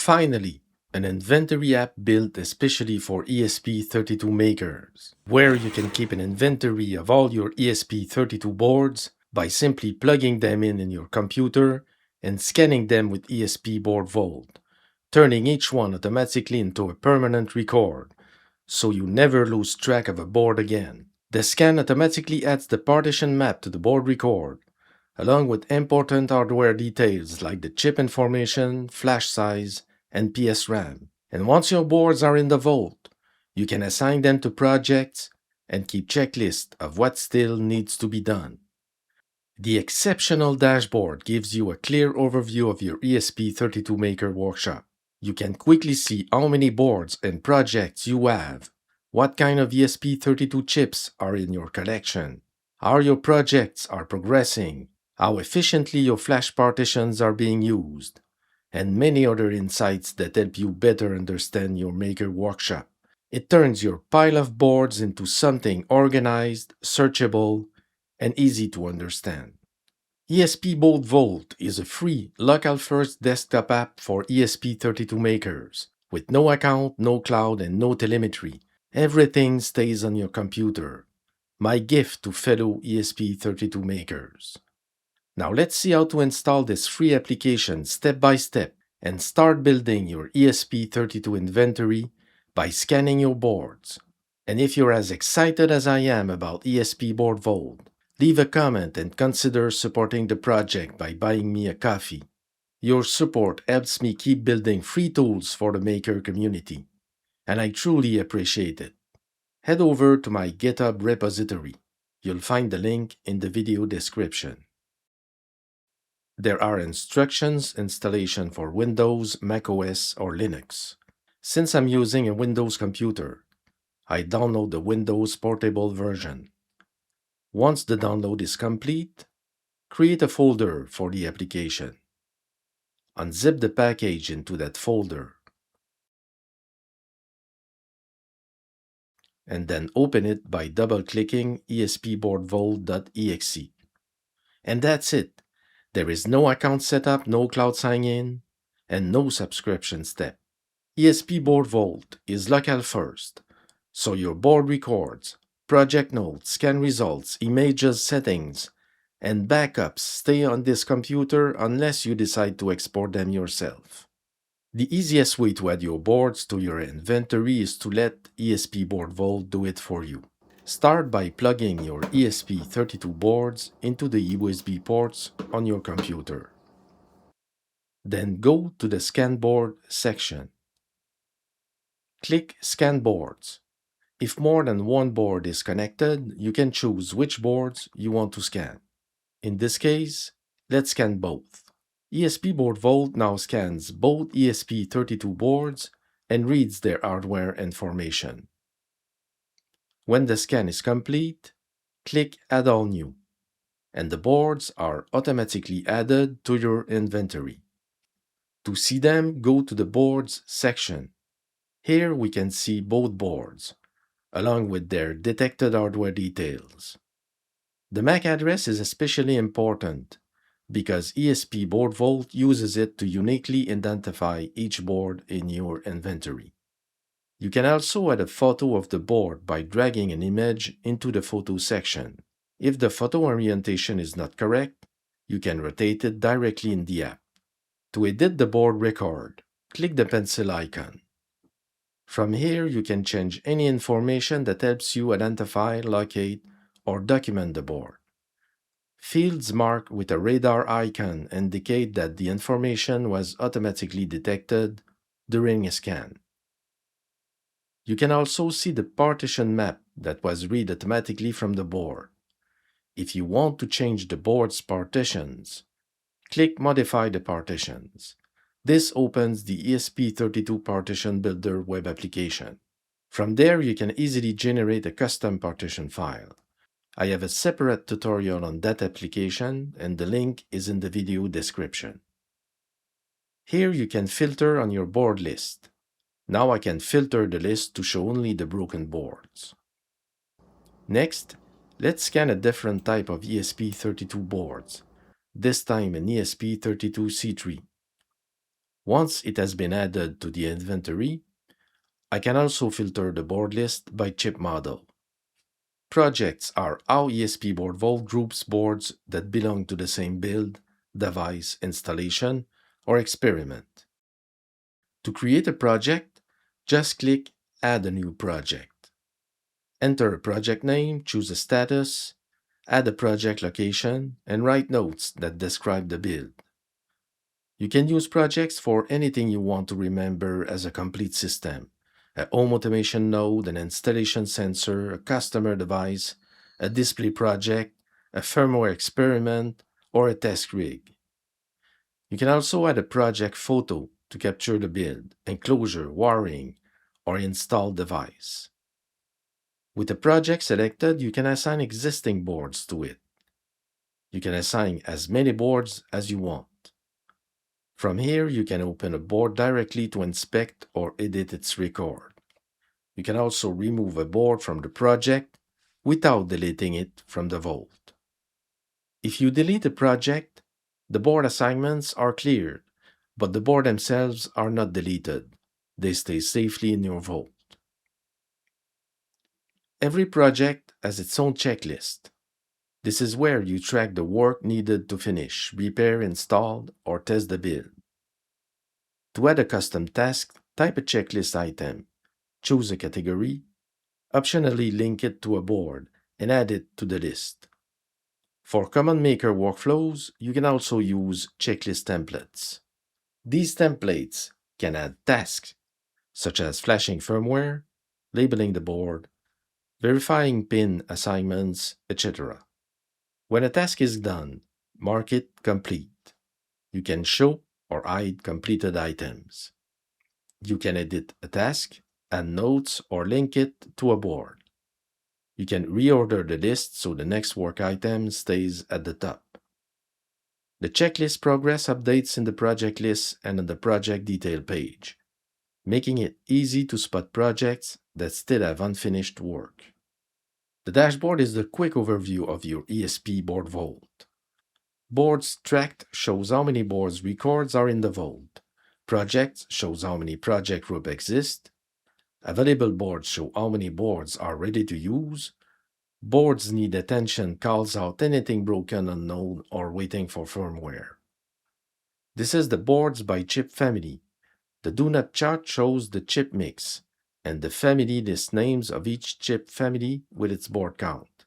Finally, an inventory app built especially for ESP32 makers, where you can keep an inventory of all your ESP32 boards by simply plugging them in your computer and scanning them with ESP Board Vault, turning each one automatically into a permanent record, so you never lose track of a board again. The scan automatically adds the partition map to the board record, along with important hardware details like the chip information, flash size, and PS RAM. And once your boards are in the vault, you can assign them to projects and keep checklists of what still needs to be done. The exceptional dashboard gives you a clear overview of your ESP32 Maker workshop. You can quickly see how many boards and projects you have, what kind of ESP32 chips are in your collection, how your projects are progressing, how efficiently your flash partitions are being used, and many other insights that help you better understand your Maker workshop. It turns your pile of boards into something organized, searchable, and easy to understand. ESP Board Vault is a free, local-first desktop app for ESP32 makers. With no account, no cloud, and no telemetry, everything stays on your computer. My gift to fellow ESP32 makers. Now let's see how to install this free application step by step and start building your ESP32 inventory by scanning your boards. And if you're as excited as I am about ESP Board Vault, leave a comment and consider supporting the project by buying me a coffee. Your support helps me keep building free tools for the maker community, and I truly appreciate it. Head over to my GitHub repository. You'll find the link in the video description. There are instructions installation for Windows, macOS, or Linux. Since I'm using a Windows computer, I download the Windows Portable version. Once the download is complete, create a folder for the application. Unzip the package into that folder, and then open it by double-clicking espboardvault.exe. And that's it. There is no account setup, no cloud sign-in, and no subscription step. ESP Board Vault is local first, so your board records, project notes, scan results, images, settings, and backups stay on this computer unless you decide to export them yourself. The easiest way to add your boards to your inventory is to let ESP Board Vault do it for you. Start by plugging your ESP32 boards into the USB ports on your computer. Then go to the Scan Board section. Click Scan Boards. If more than one board is connected, you can choose which boards you want to scan. In this case, let's scan both. ESP Board Vault now scans both ESP32 boards and reads their hardware information. When the scan is complete, click Add All New, and the boards are automatically added to your inventory. To see them, go to the Boards section. Here we can see both boards, along with their detected hardware details. The MAC address is especially important because ESP Board Vault uses it to uniquely identify each board in your inventory. You can also add a photo of the board by dragging an image into the Photo section. If the photo orientation is not correct, you can rotate it directly in the app. To edit the board record, click the pencil icon. From here, you can change any information that helps you identify, locate, or document the board. Fields marked with a radar icon indicate that the information was automatically detected during a scan. You can also see the partition map that was read automatically from the board. If you want to change the board's partitions, click Modify the Partitions. This opens the ESP32 Partition Builder web application. From there, you can easily generate a custom partition file. I have a separate tutorial on that application, and the link is in the video description. Here you can filter on your board list. Now I can filter the list to show only the broken boards. Next, let's scan a different type of ESP32 boards, this time an ESP32C3. Once it has been added to the inventory, I can also filter the board list by chip model. Projects are how ESP Board Vault groups boards that belong to the same build, device, installation, or experiment. To create a project, just click Add a new project. Enter a project name, choose a status, add a project location, and write notes that describe the build. You can use projects for anything you want to remember as a complete system: a home automation node, an installation sensor, a customer device, a display project, a firmware experiment, or a test rig. You can also add a project photo to capture the build, enclosure, wiring, or installed device. With a project selected, you can assign existing boards to it. You can assign as many boards as you want. From here, you can open a board directly to inspect or edit its record. You can also remove a board from the project without deleting it from the vault. If you delete a project, the board assignments are cleared, but the board themselves are not deleted. They stay safely in your vault. Every project has its own checklist. This is where you track the work needed to finish, repair, install, or test the build. To add a custom task, type a checklist item, choose a category, optionally link it to a board, and add it to the list. For common maker workflows, you can also use checklist templates. These templates can add tasks, such as flashing firmware, labeling the board, verifying pin assignments, etc. When a task is done, mark it complete. You can show or hide completed items. You can edit a task, add notes, or link it to a board. You can reorder the list so the next work item stays at the top. The checklist progress updates in the project list and on the project detail page, making it easy to spot projects that still have unfinished work. The dashboard is the quick overview of your ESP Board Vault. Boards tracked shows how many boards records are in the vault. Projects shows how many project groups exist. Available boards show how many boards are ready to use. Boards need attention calls out anything broken, unknown, or waiting for firmware. This is the boards by chip family. The do not chart shows the chip mix, and the family lists names of each chip family with its board count.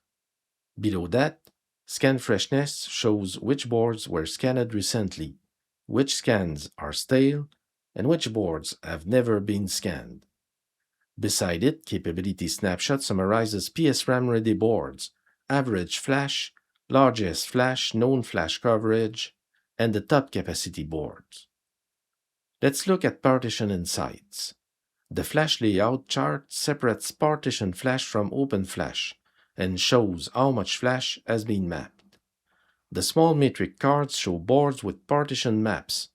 Below that, scan freshness shows which boards were scanned recently, which scans are stale, and which boards have never been scanned. Beside it, Capability Snapshot summarizes PSRAM ready boards, average flash, largest flash, known flash coverage, and the top capacity boards. Let's look at Partition Insights. The flash layout chart separates partition flash from open flash and shows how much flash has been mapped. The small metric cards show boards with partition maps,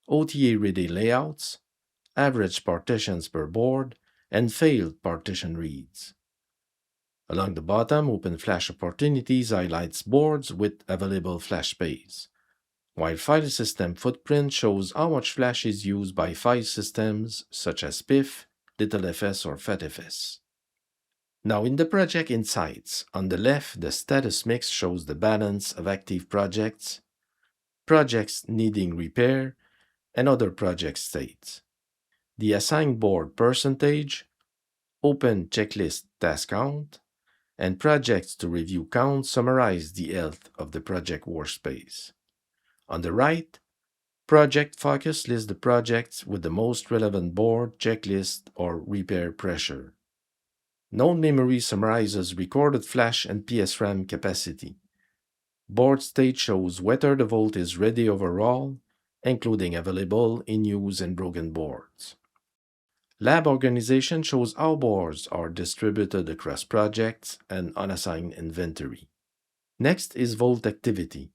OTA-ready layouts, average partitions per board, and failed partition reads. Along the bottom, Open Flash Opportunities highlights boards with available flash space, while File System Footprint shows how much flash is used by file systems such as PIF, LittleFS, or FATFS. Now in the Project Insights, on the left, the status mix shows the balance of active projects, projects needing repair, and other project states. The assigned board percentage, open checklist task count, and projects to review count summarize the health of the project workspace. On the right, Project Focus lists the projects with the most relevant board, checklist, or repair pressure. Known memory summarizes recorded flash and PSRAM capacity. Board state shows whether the vault is ready overall, including available, in-use, and broken boards. Lab organization shows how boards are distributed across projects and unassigned inventory. Next is Vault activity.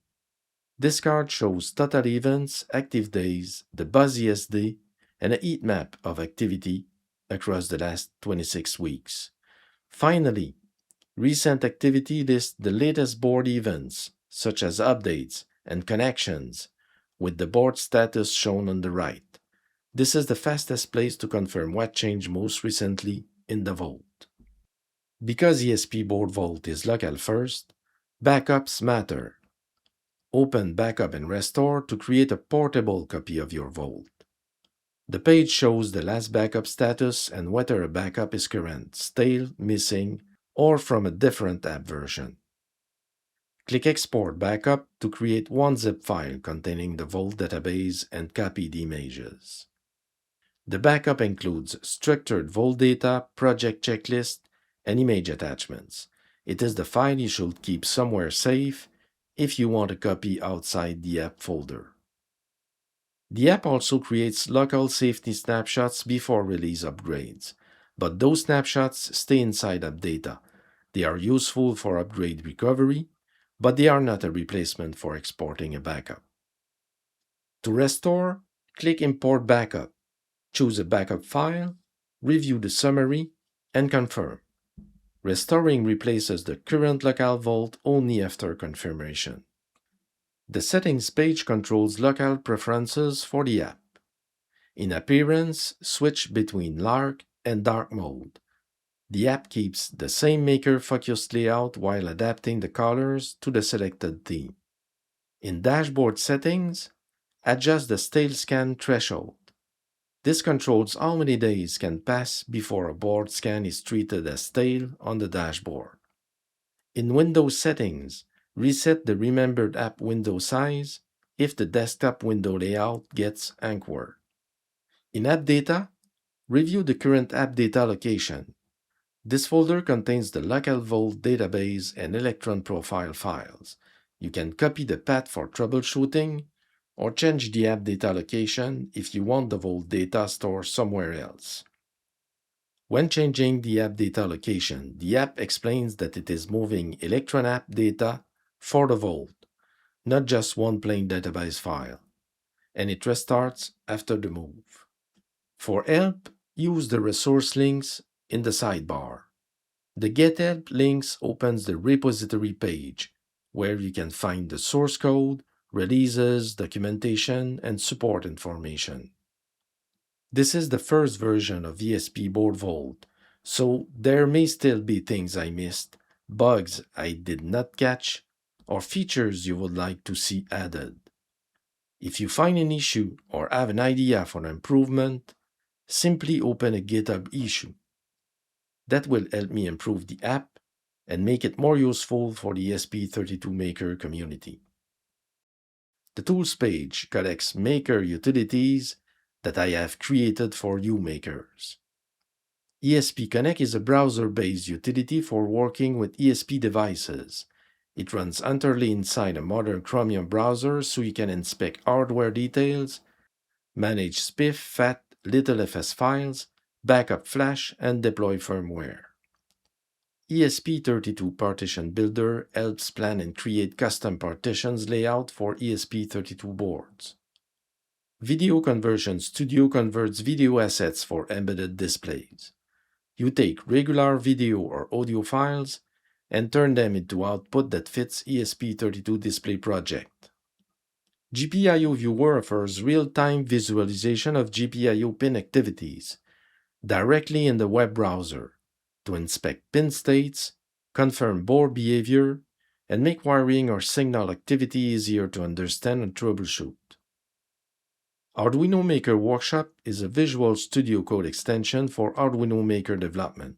This card shows total events, active days, the busiest day, and a heat map of activity across the last 26 weeks. Finally, recent activity lists the latest board events, such as updates and connections, with the board status shown on the right. This is the fastest place to confirm what changed most recently in the vault. Because ESP Board Vault is local first, backups matter. Open Backup and Restore to create a portable copy of your vault. The page shows the last backup status and whether a backup is current, stale, missing, or from a different app version. Click Export Backup to create one zip file containing the Vault database and copy the images. The backup includes structured Vault data, project checklist, and image attachments. It is the file you should keep somewhere safe if you want a copy outside the app folder. The app also creates local safety snapshots before release upgrades, but those snapshots stay inside app data. They are useful for upgrade recovery, but they are not a replacement for exporting a backup. To restore, click Import Backup. Choose a backup file, review the summary, and confirm. Restoring replaces the current local vault only after confirmation. The Settings page controls local preferences for the app. In Appearance, switch between Lark and Dark mode. The app keeps the same maker-focused layout while adapting the colors to the selected theme. In Dashboard Settings, adjust the stale scan threshold. This controls how many days can pass before a board scan is treated as stale on the dashboard. In Windows Settings, reset the remembered app window size if the desktop window layout gets anchored. In App Data, review the current app data location. This folder contains the local vault database and Electron profile files. You can copy the path for troubleshooting or change the app data location if you want the vault data stored somewhere else. When changing the app data location, the app explains that it is moving Electron app data for the vault, not just one plain database file, and it restarts after the move. For help, use the resource links in the sidebar. The Get Help links opens the repository page, where you can find the source code, releases, documentation, and support information. This is the first version of ESP Board Vault, so there may still be things I missed, bugs I did not catch, or features you would like to see added. If you find an issue or have an idea for an improvement, simply open a GitHub issue. That will help me improve the app and make it more useful for the ESP32 maker community. The Tools page collects maker utilities that I have created for you makers. ESP Connect is a browser-based utility for working with ESP devices. It runs entirely inside a modern Chromium browser so you can inspect hardware details, manage SPIF, FAT, LittleFS files, backup flash, and deploy firmware. ESP32 Partition Builder helps plan and create custom partitions layout for ESP32 boards. Video Conversion Studio converts video assets for embedded displays. You take regular video or audio files and turn them into output that fits ESP32 display project. GPIO Viewer offers real-time visualization of GPIO pin activities directly in the web browser to inspect pin states, confirm board behavior, and make wiring or signal activity easier to understand and troubleshoot. Arduino Maker Workshop is a Visual Studio Code extension for Arduino Maker development.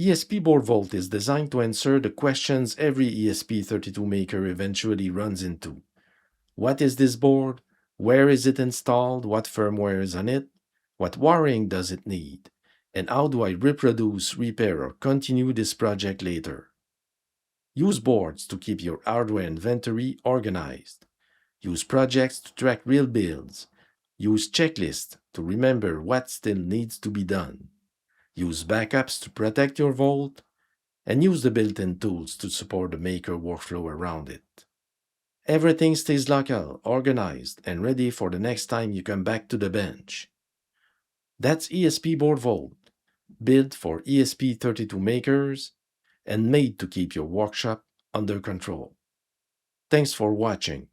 ESP Board Vault is designed to answer the questions every ESP32 maker eventually runs into. What is this board? Where is it installed? What firmware is on it? What wiring does it need? And how do I reproduce, repair, or continue this project later? Use boards to keep your hardware inventory organized. Use projects to track real builds. Use checklists to remember what still needs to be done. Use backups to protect your vault. And use the built-in tools to support the maker workflow around it. Everything stays local, organized, and ready for the next time you come back to the bench. That's ESP Board Vault, built for ESP32 makers and made to keep your workshop under control. Thanks for watching.